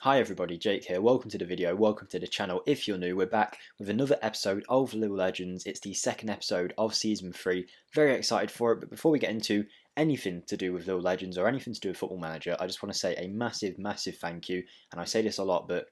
Hi everybody, Jake here. Welcome to the video, welcome to the channel. If you're new, we're back with another episode of Lille Legends. It's the second episode of Season 3. Very excited for it, but before we get into anything to do with Lille Legends or anything to do with Football Manager, I just want to say a massive thank you. And I say this a lot, but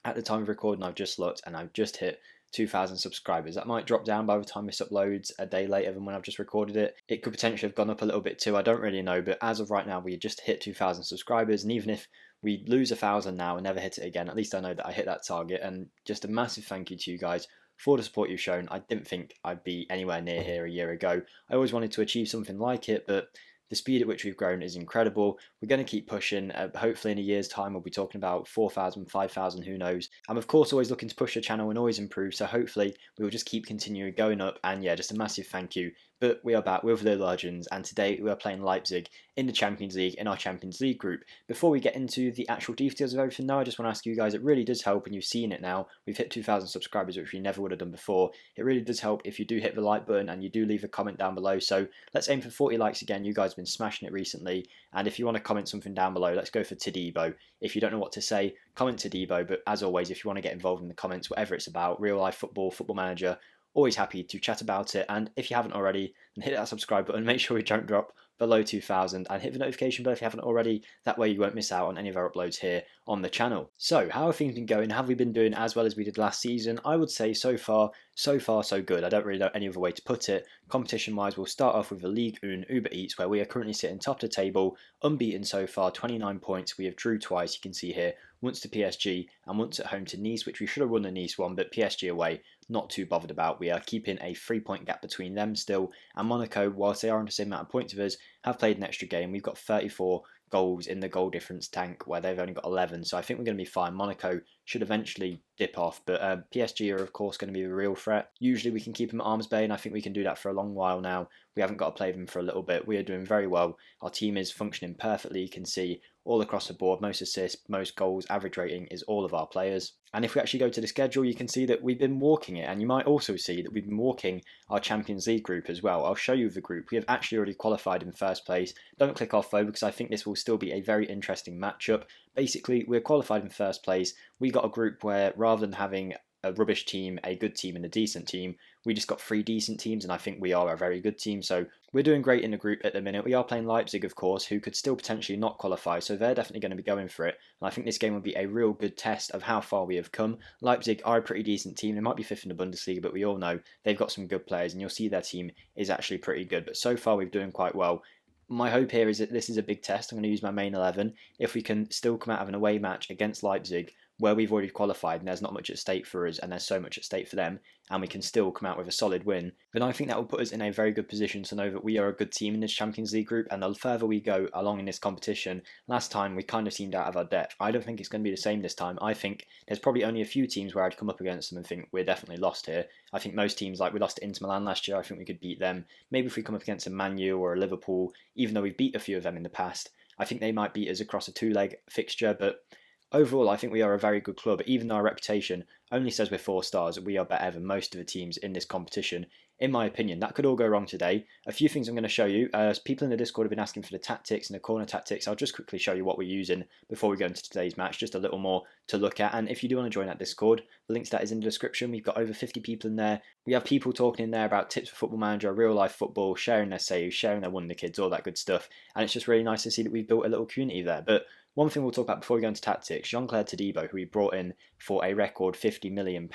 at the time of recording, I've just looked and I've just hit 2,000 subscribers. That might drop down by the time this uploads a day later than when I've just recorded it. It could potentially have gone up a little bit too, I don't really know, but as of right now, we just hit 2,000 subscribers, and even if we lose 1,000 now and never hit it again, at least I know that I hit that target. And just a massive thank you to you guys for the support you've shown. I didn't think I'd be anywhere near here a year ago. I always wanted to achieve something like it, but the speed at which we've grown is incredible. We're going to keep pushing. Hopefully in a year's time we'll be talking about 4,000, 5,000, who knows. I'm of course always looking to push the channel and always improve, so hopefully we will just keep continuing going up. And yeah, just a massive thank you. But we are back with the Legends, and today we are playing Leipzig in the Champions League, in our Champions League group. Before we get into the actual details of everything though, I just want to ask you guys, it really does help, and you've seen it now. We've hit 2,000 subscribers, which we never would have done before. It really does help if you do hit the like button and you do leave a comment down below. So let's aim for 40 likes again. You guys have been smashing it recently. And if you want to comment something down below, let's go for Tadibo. If you don't know what to say, comment Tadibo. But as always, if you want to get involved in the comments, whatever it's about, real life football, Football Manager, always happy to chat about it. And if you haven't already, then hit that subscribe button. Make sure we don't drop below 2,000, and hit the notification bell if you haven't already. That way you won't miss out on any of our uploads here on the channel. So how have things been going? Have we been doing as well as we did last season? I would say so far so good. I don't really know any other way to put it. Competition wise, we'll start off with the Ligue 1 Uber Eats, where we are currently sitting top of the table, unbeaten so far, 29 points. We have drew twice, you can see here, once to PSG and once at home to Nice, which we should have won the Nice one, but PSG away, not too bothered about. We are keeping a 3-point gap between them still, and Monaco, whilst they are on the same amount of points of us, have played an extra game. We've got 34 goals in the goal difference tank, where they've only got 11, so I think we're going to be fine. Monaco should eventually dip off, but PSG are of course going to be a real threat. Usually we can keep them at arm's bay, and I think we can do that for a long while now. We haven't got to play them for a little bit. We are doing very well. Our team is functioning perfectly. You can see all across the board, most assists, most goals, average rating is all of our players. And if we actually go to the schedule, you can see that we've been walking it, and you might also see that we've been walking our Champions League group as well. I'll show you the group. We have actually already qualified in first place. Don't click off though, because I think this will still be a very interesting matchup. Basically, we're qualified in first place. We got a group where rather than having a rubbish team, a good team and a decent team, we just got 3 decent teams, and I think we are a very good team. So we're doing great in the group at the minute. We are playing Leipzig, of course, who could still potentially not qualify, so they're definitely going to be going for it. And I think this game will be a real good test of how far we have come. Leipzig are a pretty decent team. They might be 5th in the Bundesliga, but we all know they've got some good players, and you'll see their team is actually pretty good. But so far we're doing quite well. My hope here is that this is a big test. I'm going to use my main 11. If we can still come out of an away match against Leipzig, where we've already qualified and there's not much at stake for us and there's so much at stake for them, and we can still come out with a solid win, then I think that will put us in a very good position to know that we are a good team in this Champions League group. And the further we go along in this competition, last time we kind of seemed out of our depth. I don't think it's going to be the same this time. I think there's probably only a few teams where I'd come up against them and think we're definitely lost here. I think most teams, like we lost to Inter Milan last year, I think we could beat them. Maybe if we come up against a Man U or a Liverpool, even though we've beat a few of them in the past, I think they might beat us across a 2-leg fixture. But overall, I think we are a very good club. Even though our reputation only says we're 4 stars, we are better than most of the teams in this competition, in my opinion. That could all go wrong today. A few things I'm going to show you. People in the Discord have been asking for the tactics and the corner tactics. I'll just quickly show you what we're using before we go into today's match, just a little more to look at. And if you do want to join that Discord, the link to that is in the description. We've got over 50 people in there. We have people talking in there about tips for Football Manager, real life football, sharing their saves, sharing their Wonder Kids, all that good stuff. And it's just really nice to see that we've built a little community there. But one thing we'll talk about before we go into tactics, Jean-Claire Tadibo, who we brought in for a record £50 million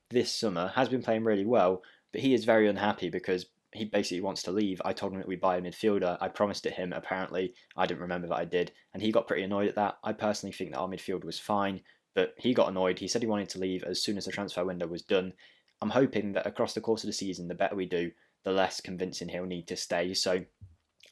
this summer, has been playing really well, but he is very unhappy because he basically wants to leave. I told him that we'd buy a midfielder. I promised it him, apparently. I didn't remember that I did, and he got pretty annoyed at that. I personally think that our midfield was fine, but he got annoyed. He said he wanted to leave as soon as the transfer window was done. I'm hoping that across the course of the season, the better we do, the less convincing he'll need to stay. So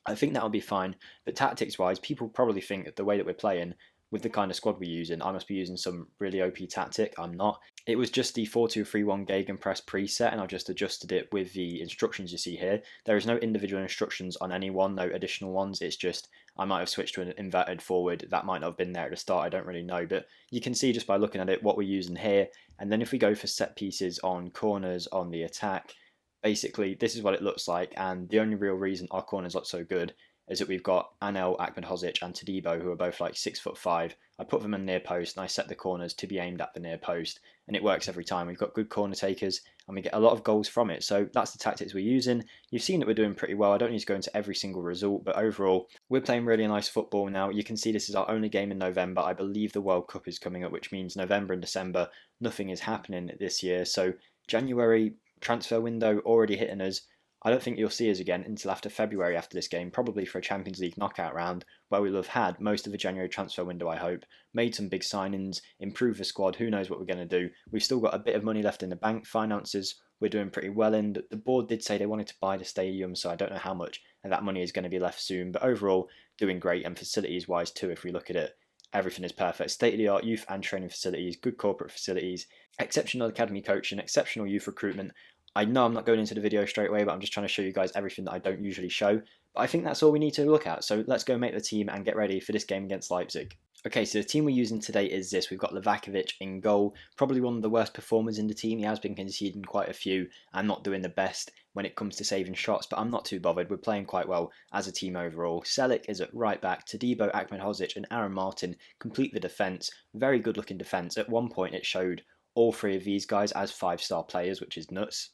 I think that'll be fine. But tactics-wise, people probably think that the way that we're playing, with the kind of squad we're using, I must be using some really OP tactic. I'm not. It was just the 4-2-3-1 Gegenpress preset, and I've just adjusted it with the instructions you see here. There is no individual instructions on any one, no additional ones. It's just I might have switched to an inverted forward. That might not have been there at the start. I don't really know, but you can see just by looking at it what we're using here. And then if we go for set pieces on corners on the attack, basically this is what it looks like. And the only real reason our corners look so good is that we've got Anel, Ahmedhodzic and Tadibo, who are both like 6'5". I put them in the near post and I set the corners to be aimed at the near post, and it works every time. We've got good corner takers and we get a lot of goals from it. So that's the tactics we're using. You've seen that we're doing pretty well. I don't need to go into every single result, but overall, we're playing really nice football now. You can see this is our only game in November. I believe the World Cup is coming up, which means November and December, nothing is happening this year. So January transfer window already hitting us. I don't think you'll see us again until after February after this game, probably for a Champions League knockout round, where we'll have had most of the January transfer window, I hope, made some big signings, improved the squad, who knows what we're going to do. We've still got a bit of money left in the bank, finances we're doing pretty well in. The board did say they wanted to buy the stadium, so I don't know how much and that money is going to be left soon, but overall, doing great, and facilities-wise too, if we look at it. Everything is perfect. State-of-the-art youth and training facilities, good corporate facilities, exceptional academy coaching, exceptional youth recruitment. I know I'm not going into the video straight away, but I'm just trying to show you guys everything that I don't usually show. But I think that's all we need to look at. So let's go make the team and get ready for this game against Leipzig. Okay, so the team we're using today is this. We've got Livakovic in goal, probably one of the worst performers in the team. He has been conceding quite a few and not doing the best when it comes to saving shots, but I'm not too bothered. We're playing quite well as a team overall. Selic is at right back. Tadibo, Ahmedhodzic and Aaron Martin complete the defence. Very good looking defence. At one point it showed all three of these guys as 5-star players, which is nuts.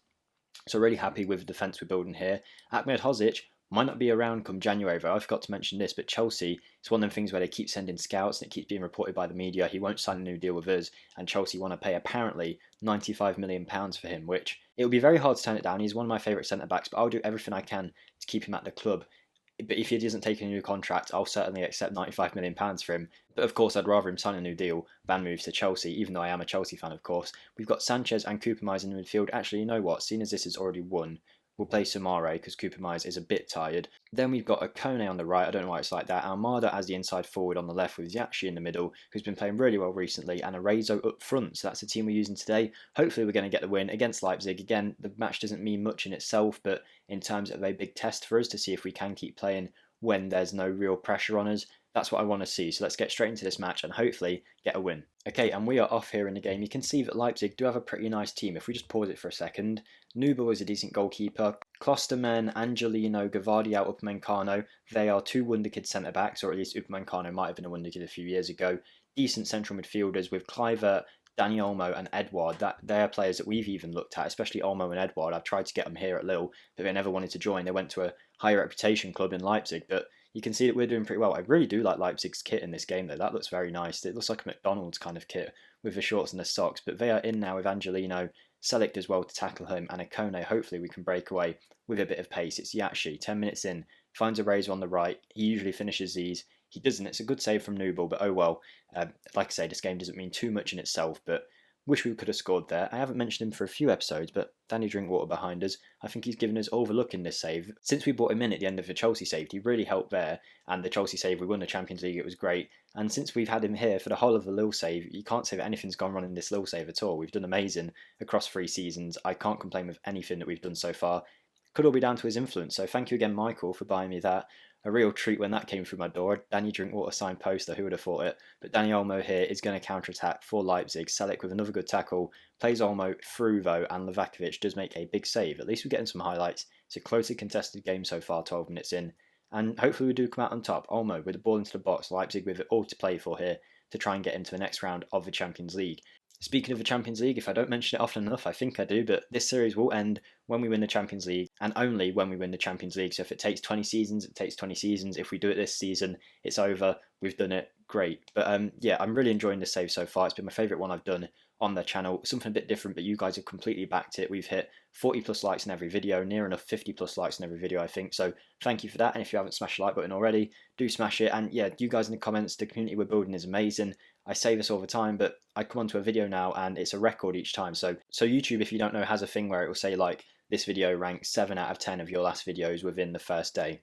So really happy with the defence we're building here. Ahmedhodzic might not be around come January though. I forgot to mention this, but Chelsea, it's one of them things where they keep sending scouts and it keeps being reported by the media. He won't sign a new deal with us, and Chelsea want to pay apparently £95 million for him, which it will be very hard to turn it down. He's one of my favourite centre-backs, but I'll do everything I can to keep him at the club. But if he doesn't take a new contract, I'll certainly accept £95 million for him. But of course, I'd rather him sign a new deal than move to Chelsea, even though I am a Chelsea fan, of course. We've got Sanchez and Cooper in the midfield. Actually, you know what? Seeing as this is already won, we'll play Samare because Cooper is a bit tired. Then we've got Okone on the right. I don't know why it's like that. Almada as the inside forward on the left with Yaxi in the middle, who's been playing really well recently, and Arezzo up front. So that's the team we're using today. Hopefully we're going to get the win against Leipzig. Again, the match doesn't mean much in itself, but in terms of a big test for us to see if we can keep playing when there's no real pressure on us. That's what I want to see. So let's get straight into this match and hopefully get a win. Okay, and we are off here in the game. You can see that Leipzig do have a pretty nice team. If we just pause it for a second, Nubo is a decent goalkeeper. Klosterman, Angelino, Gavardia, Upamecano, they are two wonderkid centre-backs, or at least Upamecano might have been a wonderkid a few years ago. Decent central midfielders with Kluivert, Dani Olmo and Edouard. They are players that we've even looked at, especially Olmo and Edouard. I've tried to get them here at Lille, but they never wanted to join. They went to a higher reputation club in Leipzig, but you can see that we're doing pretty well. I really do like Leipzig's kit in this game, though. That looks very nice. It looks like a McDonald's kind of kit with the shorts and the socks, but they are in now with Angelino. Selic does well to tackle him, and Okone, hopefully we can break away with a bit of pace. It's Yaxi, 10 minutes in, finds a razor on the right. He usually finishes these. He doesn't. It's a good save from Nubel, but oh well. Like I say, this game doesn't mean too much in itself, but wish we could have scored there. I haven't mentioned him for a few episodes, but Danny Drinkwater behind us, I think he's given us overlooking this save. Since we brought him in at the end of the Chelsea save, he really helped there, and the Chelsea save, we won the Champions League, it was great. And since we've had him here for the whole of the Lille save, you can't say that anything's gone wrong in this Lille save at all. We've done amazing across 3 seasons. I can't complain with anything that we've done so far. Could all be down to his influence, so thank you again, Michael, for buying me that. A real treat when that came through my door. Danny Drinkwater signed poster, who would have thought it? But Danny Olmo here is going to counter-attack for Leipzig. Selic with another good tackle, plays Olmo through though, and Livakovic does make a big save. At least we're getting some highlights. It's a closely contested game so far, 12 minutes in. And hopefully we do come out on top. Olmo with the ball into the box, Leipzig with it all to play for here to try and get into the next round of the Champions League. Speaking of the Champions League, if I don't mention it often enough, I think I do, but this series will end when we win the Champions League, and only when we win the Champions League. So if it takes 20 seasons, it takes 20 seasons. If we do it this season, it's over. We've done it. Great. But yeah, I'm really enjoying this save so far. It's been my favourite one I've done on the channel. Something a bit different, but you guys have completely backed it. We've hit 40 plus likes in every video, near enough 50 plus likes in every video, I think. So thank you for that. And if you haven't smashed the like button already, do smash it. And yeah, you guys in the comments, the community we're building is amazing. I say this all the time, but I come onto a video now and it's a record each time. So YouTube, if you don't know, has a thing where it will say like, this video ranks 7 out of 10 of your last videos within the first day.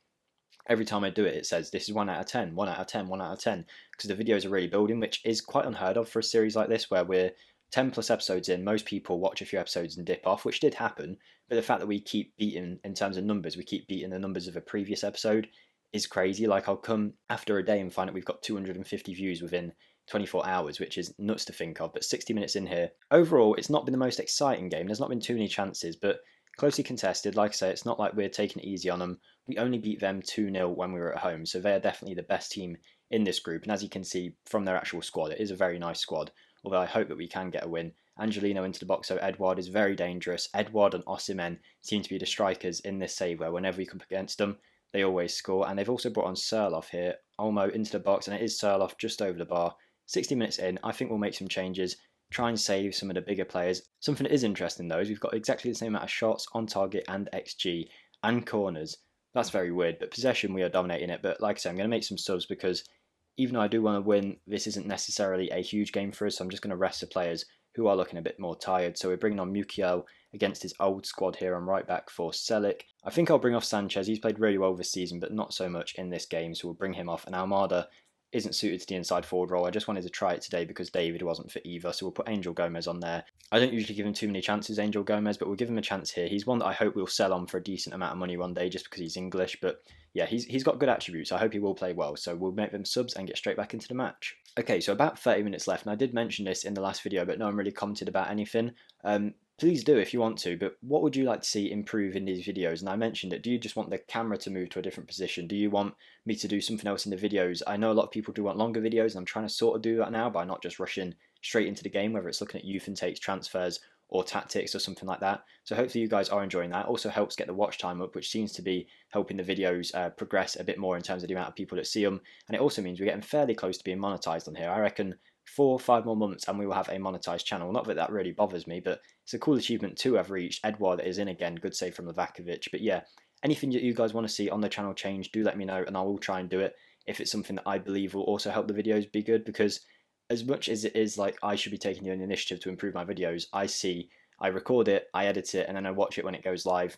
Every time I do it, it says this is 1 out of 10, 1 out of 10, 1 out of 10, because the videos are really building, which is quite unheard of for a series like this where we're 10 plus episodes in. Most people watch a few episodes and dip off, which did happen, but the fact that we keep beating, in terms of numbers, we keep beating the numbers of a previous episode is crazy. Like, I'll come after a day and find that we've got 250 views within 24 hours, which is nuts to think of, but 60 minutes in here. Overall, it's not been the most exciting game. There's not been too many chances, but closely contested. Like I say, it's not like we're taking it easy on them. We only beat them 2-0 when we were at home, so they are definitely the best team in this group. And as you can see from their actual squad, it is a very nice squad, although I hope that we can get a win. Angelino into the box, so Edouard is very dangerous. Edouard and Osimhen seem to be the strikers in this save, where whenever we come up against them, they always score. And they've also brought on Serloff here. Olmo into the box, and it is Serloff just over the bar. 60 minutes in, I think we'll make some changes, try and save some of the bigger players. Something that is interesting though is we've got exactly the same amount of shots on target and XG and corners. That's very weird, but possession we are dominating it. But like I said, I'm going to make some subs because even though I do want to win, this isn't necessarily a huge game for us, so I'm just going to rest the players who are looking a bit more tired. So we're bringing on Mukiel against his old squad here on right back for Selic. I think I'll bring off Sanchez. He's played really well this season, but not so much in this game, so we'll bring him off. And Almada isn't suited to the inside forward role. I just wanted to try it today because David wasn't for either, so we'll put Angel Gomez on there. I don't usually give him too many chances, Angel Gomez, but we'll give him a chance here. He's one that I hope we'll sell on for a decent amount of money one day just because he's English, but yeah, he's got good attributes. I hope he will play well, so we'll make them subs and get straight back into the match. Okay, so about 30 minutes left, and I did mention this in the last video, but no one really commented about anything. Please do if you want to, but what would you like to see improve in these videos? And I mentioned it, do you just want the camera to move to a different position? Do you want me to do something else in the videos? I know a lot of people do want longer videos, and I'm trying to sort of do that now by not just rushing straight into the game, whether it's looking at youth intakes, transfers, or tactics or something like that. So hopefully you guys are enjoying that. It also helps get the watch time up, which seems to be helping the videos progress a bit more in terms of the amount of people that see them. And it also means we're getting fairly close to being monetized on here. I reckon 4 or 5 more months and we will have a monetized channel. Not that that really bothers me, but it's a cool achievement to have reached. Edouard is in again, good save from Livakovic. But yeah, anything that you guys want to see on the channel change, do let me know and I will try and do it if it's something that I believe will also help the videos be good, because as much as it is like I should be taking the initiative to improve my videos, I record it, I edit it, and then I watch it when it goes live.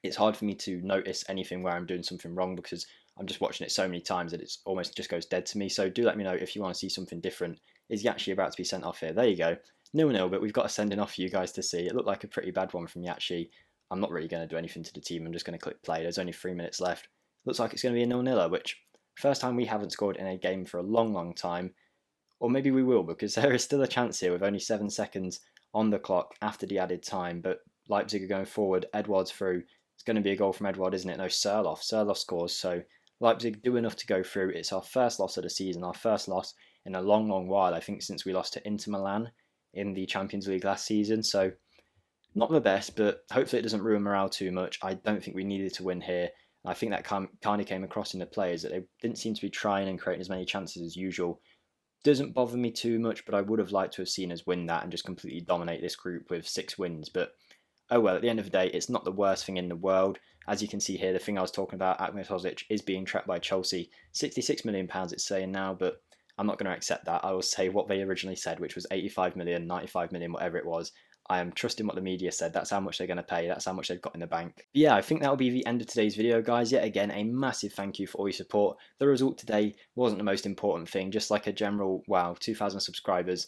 It's hard for me to notice anything where I'm doing something wrong because I'm just watching it so many times that it's almost just goes dead to me. So do let me know if you want to see something different. Is Yachi about to be sent off here? There you go. 0-0, but we've got a sending off for you guys to see. It looked like a pretty bad one from Yachi. I'm not really going to do anything to the team. I'm just going to click play. There's only 3 minutes left. Looks like it's going to be a 0-0, which first time we haven't scored in a game for a long, long time. Or maybe we will, because there is still a chance here with only 7 seconds on the clock after the added time. But Leipzig are going forward. Edouard's through. It's going to be a goal from Edouard, isn't it? No, Serloff. Serloff scores. So Leipzig do enough to go through. It's our first loss of the season, our first loss in a long, long while. I think since we lost to Inter Milan in the Champions League last season. So not the best, but hopefully it doesn't ruin morale too much. I don't think we needed to win here. I think that kind of came across in the players, that they didn't seem to be trying and creating as many chances as usual. Doesn't bother me too much, but I would have liked to have seen us win that and just completely dominate this group with 6 wins. But oh well, at the end of the day, it's not the worst thing in the world. As you can see here, the thing I was talking about, Ahmedhodzic, is being trapped by Chelsea. £66 million it's saying now, but I'm not going to accept that. I will say what they originally said, which was 85 million, 95 million, whatever it was. I am trusting what the media said. That's how much they're going to pay. That's how much they've got in the bank. But yeah, I think that will be the end of today's video, guys. Yet again, a massive thank you for all your support. The result today wasn't the most important thing, just like a general, wow, 2,000 subscribers.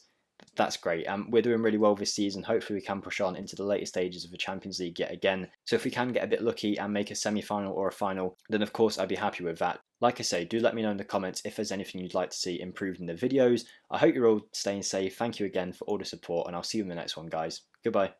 That's great. We're doing really well this season. Hopefully we can push on into the later stages of the Champions League yet again. So if we can get a bit lucky and make a semi-final or a final, then of course I'd be happy with that. Like I say, do let me know in the comments if there's anything you'd like to see improved in the videos. I hope you're all staying safe. Thank you again for all the support, and I'll see you in the next one, guys. Goodbye.